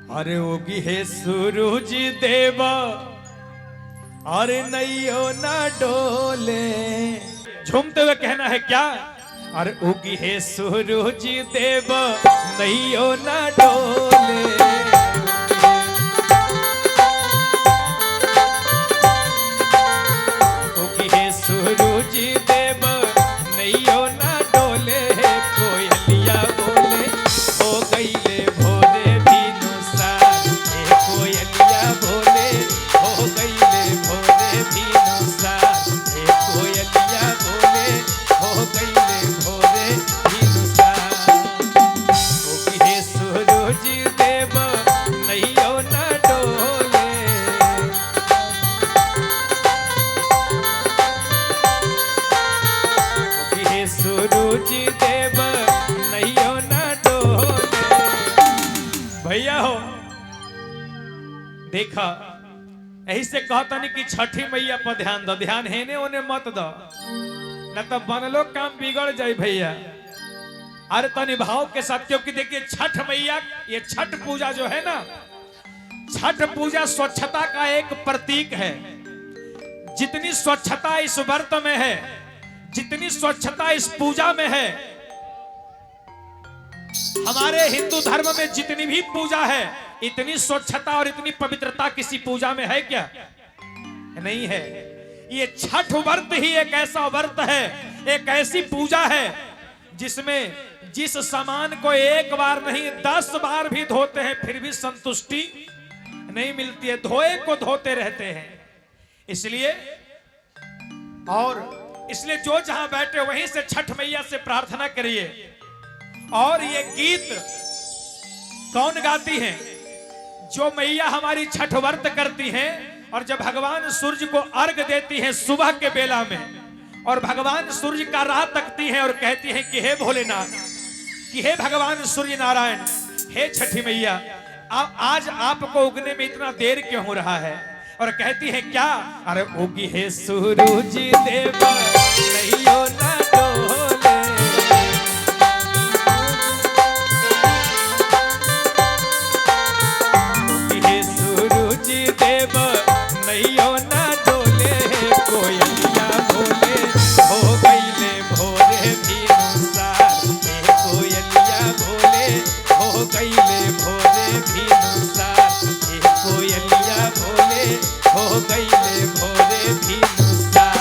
अरे ओगी है सूरज देवा, अरे नैयो ना डोले। झूमते हुए कहना है क्या? अरे ओगी है सूरज देवा, नैयो ना डोले। ओगी है सूरज देवा, नैयो ना डोले। कोयलिया बोले हो गईले भोरे भिनुसार। कोयलिया बोले हो गईले भोरे भिनुसार। कोयलिया बोले हो गईले भोरे भिनुसार। ओगी हे सूरज देव, नैयो ना डोले। ओगी हे सूरज देव, नैयो ना डोले। भैया हो देखा, यही से कहता नहीं कि छठी मैया पर ध्यान दो। ध्यान है ने उन्हें मत दो, न तो बनलो काम बिगड़ जाए भैया। अरे तनी भाव के साथ, क्योंकि देखिए छठ मैया, ये छठ पूजा जो है ना, छठ पूजा स्वच्छता का एक प्रतीक है। जितनी स्वच्छता इस व्रत में है, जितनी स्वच्छता इस पूजा में है, हमारे हिंदू धर्म में जितनी भी पूजा है, इतनी स्वच्छता और इतनी पवित्रता किसी पूजा में है क्या? नहीं है। ये छठ व्रत ही एक ऐसा व्रत है, एक ऐसी पूजा है जिसमें जिस सामान को एक बार नहीं 10 बार भी धोते हैं फिर भी संतुष्टि नहीं मिलती है, धोए को धोते रहते हैं। इसलिए जो जहां बैठे वहीं से छठ मैया से प्रार्थना करिए। और ये गीत कौन गाती हैं? जो मैया हमारी छठ व्रत करती हैं और जब भगवान सूर्य को अर्घ देती हैं सुबह के बेला में, और भगवान सूर्य का राह तकती हैं और कहती हैं कि हे भोलेनाथ, कि हे भगवान सूर्य नारायण, हे छठी मैया, आज आपको उगने में इतना देर क्यों हो रहा है? और कहती है क्या? अरे उगी है सूरज देवा, नैयो ना डोले। उगी है सूरज देवा, नैयो ना डोले। कोयलिया बोले हो गईले भोरे भिनुसार। कोयलिया बोले हो गईले भोरे भिनुसार। कोयलिया बोले हो गईले भोरे भिनुसार।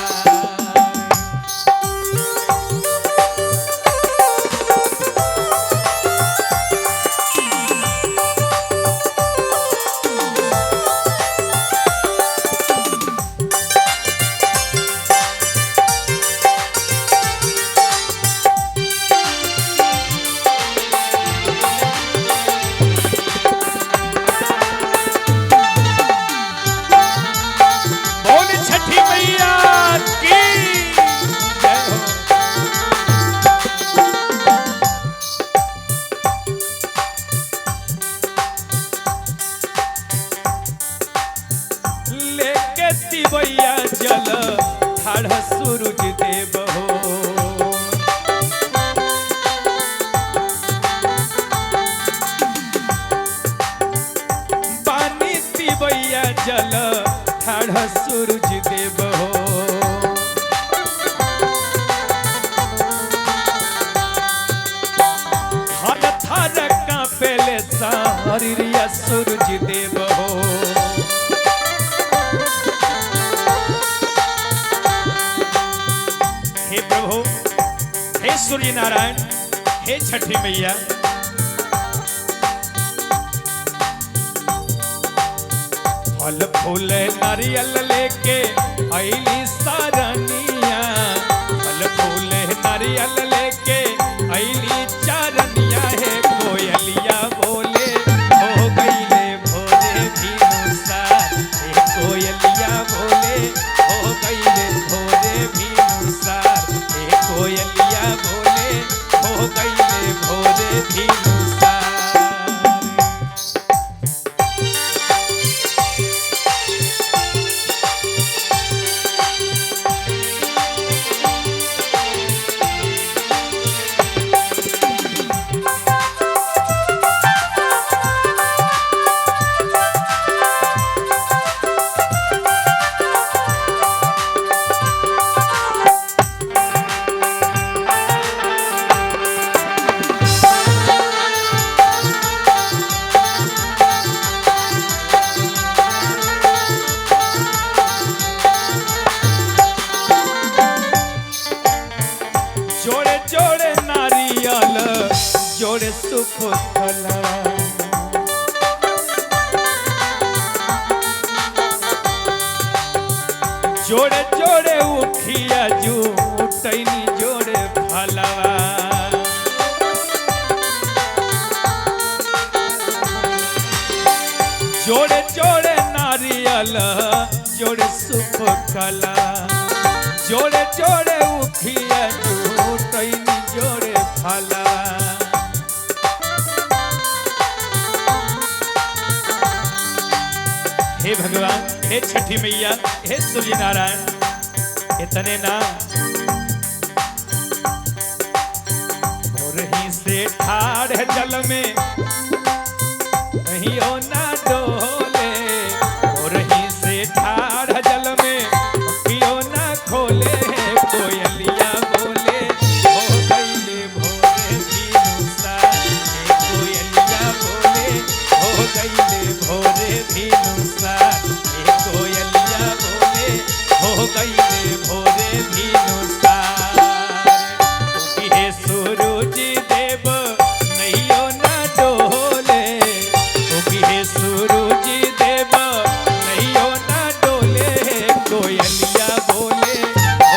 भैया जल ठाढ़ सूरज देव हो। पानी पिबैया जल ठाढ़ सूरज देव हो। हर थर कांपेले सारिया सूरज देव हो। हे प्रभु, हे सूर्य नारायण, हे छठी मैया, फल फूल नारियल लेके आईली सारनिया। फल फूल नारियल लेके आईली चारनिया। है कोयलिया बोले हो गईले भोरे भिनुसार। कोयलिया बोले हो गईले भोरे भिनुसार। कोयलिया बोले हो गईले भोरे भिनुसार। सुख फलवा। जोड़े जोड़े उखिया जूटैनी जोड़े फलवा। जोड़े जोड़े नारियल जोड़े सुख कला। जोड़े जोड़े उखिया जूटैनी जोड़े फलवा। हे भगवान, हे छठी मैया, हे सूर्य नारायण, इतने ना भोरही से ठाड़ जल में कहियो ना डोले। भोरही से ठाड़ जल में कहियो ना खोले। कोयलिया बोले हो गईले भोरे भिनुसार। कोयलिया बोले हो गईले भोरे भिनुसार। कोयलिया बोले हो गईले भोरे भिनुसार। हे सूरज देव नैयो ना डोले। हे सूरज देव नैयो ना डोले। कोयलिया बोले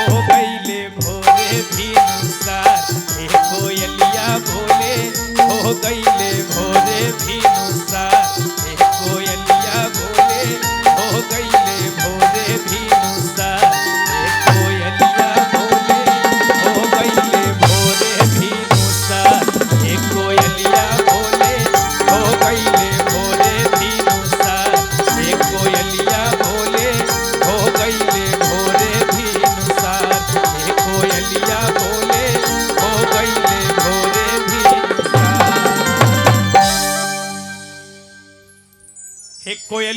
हो गईले भोरे भिनुसार। हे कोयलिया बोले हो गईले भोरे भिनुसार। हे कोयलिया बोले हो गईले भोरे भिनुसार। हे कोयलिया बोले हो गईले भोरे भिनुसार। हे कोयलिया बोले हो गईले भोरे भिनुसार। हे कोयलिया बोले हो गईले भोरे भिनुसार। हे कोयलिया बोले हो गईले भोरे भिनुसार। हे कोयल